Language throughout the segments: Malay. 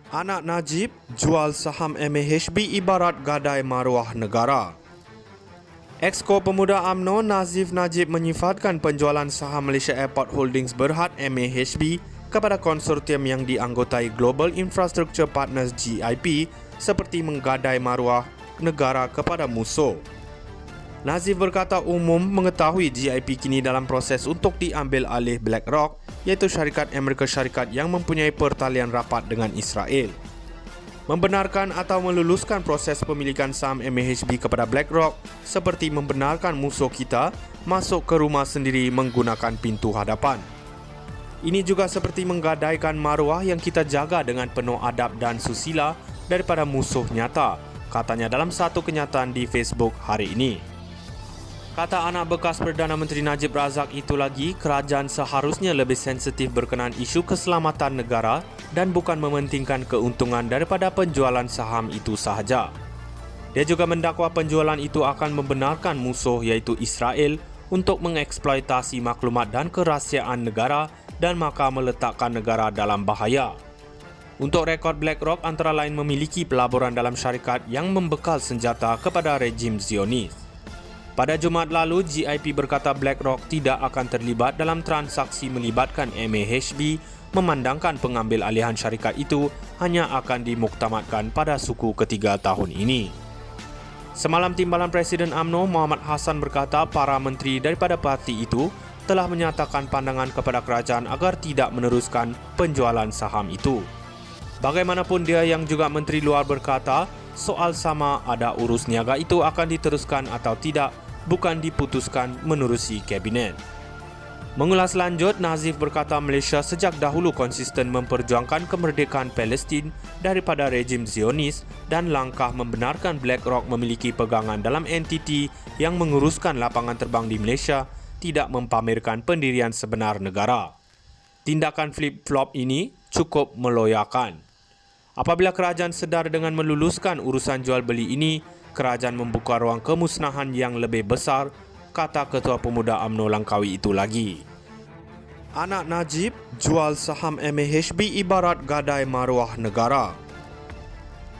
Anak Najib jual saham MAHB ibarat gadai maruah negara. Exco Pemuda UMNO Nazif Najib menyifatkan penjualan saham Malaysia Airport Holdings Berhad MAHB kepada konsortium yang dianggotai Global Infrastructure Partners GIP seperti menggadai maruah negara kepada musuh. Nazif berkata umum mengetahui GIP kini dalam proses untuk diambil alih BlackRock, iaitu syarikat Amerika Syarikat yang mempunyai pertalian rapat dengan Israel. Membenarkan atau meluluskan proses pemilikan saham MAHB kepada BlackRock seperti membenarkan musuh kita masuk ke rumah sendiri menggunakan pintu hadapan. Ini juga seperti menggadaikan maruah yang kita jaga dengan penuh adab dan susila daripada musuh nyata, katanya dalam satu kenyataan di Facebook hari ini. Kata anak bekas Perdana Menteri Najib Razak itu lagi, kerajaan seharusnya lebih sensitif berkenaan isu keselamatan negara dan bukan mementingkan keuntungan daripada penjualan saham itu sahaja. Dia juga mendakwa penjualan itu akan membenarkan musuh iaitu Israel untuk mengeksploitasi maklumat dan kerahsiaan negara dan maka meletakkan negara dalam bahaya. Untuk rekod, BlackRock antara lain memiliki pelaburan dalam syarikat yang membekal senjata kepada rejim Zionis. Pada Jumaat lalu, GIP berkata BlackRock tidak akan terlibat dalam transaksi melibatkan MAHB, memandangkan pengambil alihan syarikat itu hanya akan dimuktamadkan pada suku ketiga tahun ini. Semalam, Timbalan Presiden UMNO Muhammad Hassan berkata para menteri daripada parti itu telah menyatakan pandangan kepada kerajaan agar tidak meneruskan penjualan saham itu. Bagaimanapun, dia yang juga menteri luar berkata soal sama ada urus niaga itu akan diteruskan atau tidak bukan diputuskan menerusi kabinet. Mengulas lanjut, Nazif berkata Malaysia sejak dahulu konsisten memperjuangkan kemerdekaan Palestin daripada rejim Zionis dan langkah membenarkan BlackRock memiliki pegangan dalam entiti yang menguruskan lapangan terbang di Malaysia tidak mempamerkan pendirian sebenar negara. Tindakan flip-flop ini cukup meloyakan. Apabila kerajaan sedar dengan meluluskan urusan jual beli ini, kerajaan membuka ruang kemusnahan yang lebih besar, kata Ketua Pemuda UMNO Langkawi itu lagi. Anak Najib jual saham MAHB ibarat gadai maruah negara.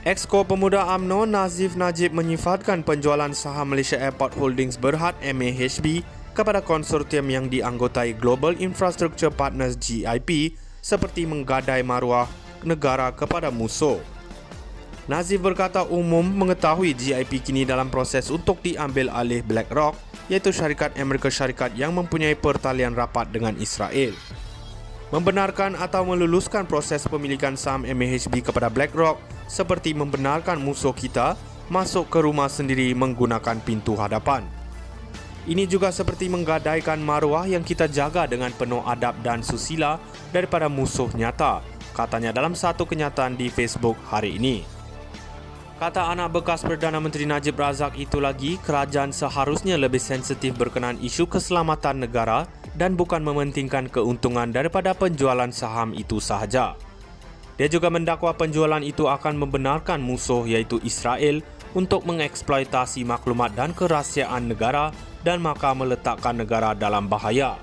Exco Pemuda UMNO Nazif Najib menyifatkan penjualan saham Malaysia Airport Holdings Berhad MAHB kepada konsortium yang dianggotai Global Infrastructure Partners GIP seperti menggadai maruah negara kepada musuh. Nazif berkata umum mengetahui GIP kini dalam proses untuk diambil alih BlackRock, iaitu syarikat Amerika Syarikat yang mempunyai pertalian rapat dengan Israel. Membenarkan atau meluluskan proses pemilikan saham MAHB kepada BlackRock seperti membenarkan musuh kita masuk ke rumah sendiri menggunakan pintu hadapan. Ini juga seperti menggadaikan maruah yang kita jaga dengan penuh adab dan susila daripada musuh nyata, katanya dalam satu kenyataan di Facebook hari ini. Kata anak bekas Perdana Menteri Najib Razak itu lagi, kerajaan seharusnya lebih sensitif berkenaan isu keselamatan negara dan bukan mementingkan keuntungan daripada penjualan saham itu sahaja. Dia juga mendakwa penjualan itu akan membenarkan musuh iaitu Israel untuk mengeksploitasi maklumat dan kerahsiaan negara dan maka meletakkan negara dalam bahaya.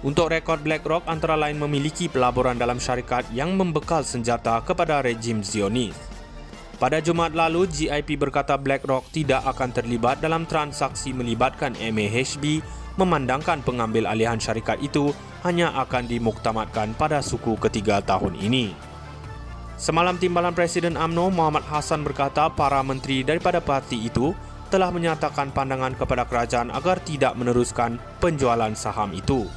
Untuk rekod, BlackRock antara lain memiliki pelaburan dalam syarikat yang membekal senjata kepada rejim Zionis. Pada Jumaat lalu, GIP berkata BlackRock tidak akan terlibat dalam transaksi melibatkan MAHB, memandangkan pengambil alihan syarikat itu hanya akan dimuktamadkan pada suku ketiga tahun ini. Semalam, Timbalan Presiden UMNO Muhammad Hassan berkata para menteri daripada parti itu telah menyatakan pandangan kepada kerajaan agar tidak meneruskan penjualan saham itu.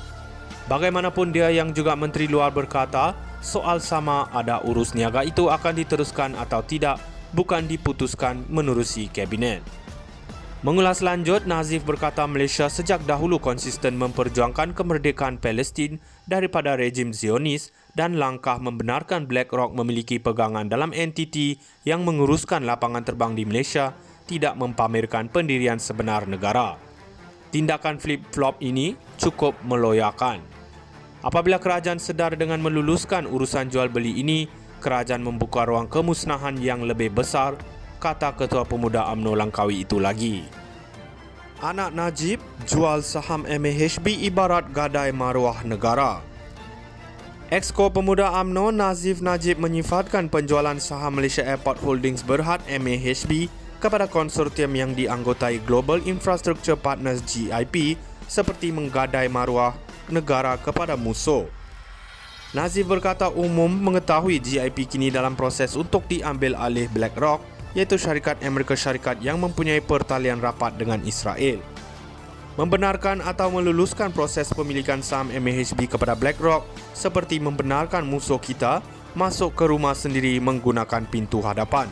Bagaimanapun, dia yang juga menteri luar berkata soal sama ada urus niaga itu akan diteruskan atau tidak bukan diputuskan menerusi kabinet. Mengulas lanjut, Nazif berkata Malaysia sejak dahulu konsisten memperjuangkan kemerdekaan Palestin daripada rejim Zionis dan langkah membenarkan BlackRock memiliki pegangan dalam entiti yang menguruskan lapangan terbang di Malaysia tidak mempamerkan pendirian sebenar negara. Tindakan flip-flop ini cukup meloyakan. Apabila kerajaan sedar dengan meluluskan urusan jual beli ini, kerajaan membuka ruang kemusnahan yang lebih besar, kata Ketua Pemuda UMNO Langkawi itu lagi. Anak Najib jual saham MAHB ibarat gadai maruah negara. Exco Pemuda UMNO Nazif Najib menyifatkan penjualan saham Malaysia Airport Holdings Berhad MAHB kepada konsortium yang dianggotai Global Infrastructure Partners GIP seperti menggadai maruah negara kepada musuh. Nazif berkata umum mengetahui GIP kini dalam proses untuk diambil alih BlackRock, iaitu syarikat Amerika Syarikat yang mempunyai pertalian rapat dengan Israel. Membenarkan atau meluluskan proses pemilikan saham MAHB kepada BlackRock seperti membenarkan musuh kita masuk ke rumah sendiri menggunakan pintu hadapan.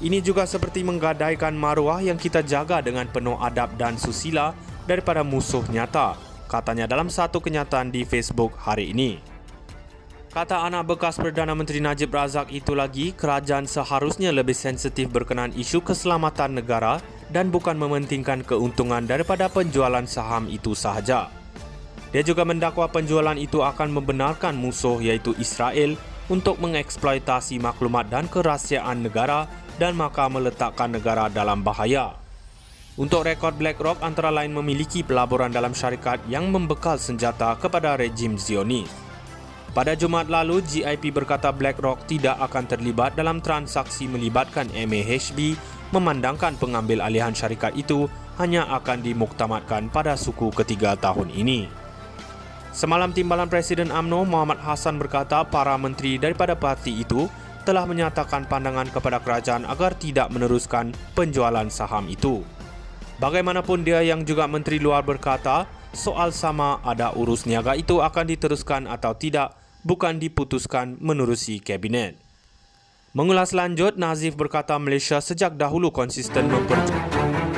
Ini juga seperti menggadaikan maruah yang kita jaga dengan penuh adab dan susila daripada musuh nyata, katanya dalam satu kenyataan di Facebook hari ini. Kata anak bekas Perdana Menteri Najib Razak itu lagi, kerajaan seharusnya lebih sensitif berkenaan isu keselamatan negara dan bukan mementingkan keuntungan daripada penjualan saham itu sahaja. Dia juga mendakwa penjualan itu akan membenarkan musuh iaitu Israel untuk mengeksploitasi maklumat dan kerahsiaan negara dan maka meletakkan negara dalam bahaya. Untuk rekod, BlackRock antara lain memiliki pelaburan dalam syarikat yang membekal senjata kepada rejim Zionis. Pada Jumaat lalu, GIP berkata BlackRock tidak akan terlibat dalam transaksi melibatkan MAHB, memandangkan pengambil alihan syarikat itu hanya akan dimuktamadkan pada suku ketiga tahun ini. Semalam, Timbalan Presiden UMNO Muhammad Hassan berkata para menteri daripada parti itu telah menyatakan pandangan kepada kerajaan agar tidak meneruskan penjualan saham itu. Bagaimanapun, dia yang juga Menteri Luar berkata soal sama ada urus niaga itu akan diteruskan atau tidak bukan diputuskan menerusi Kabinet. Mengulas lanjut, Nazif berkata Malaysia sejak dahulu konsisten memperjuangkan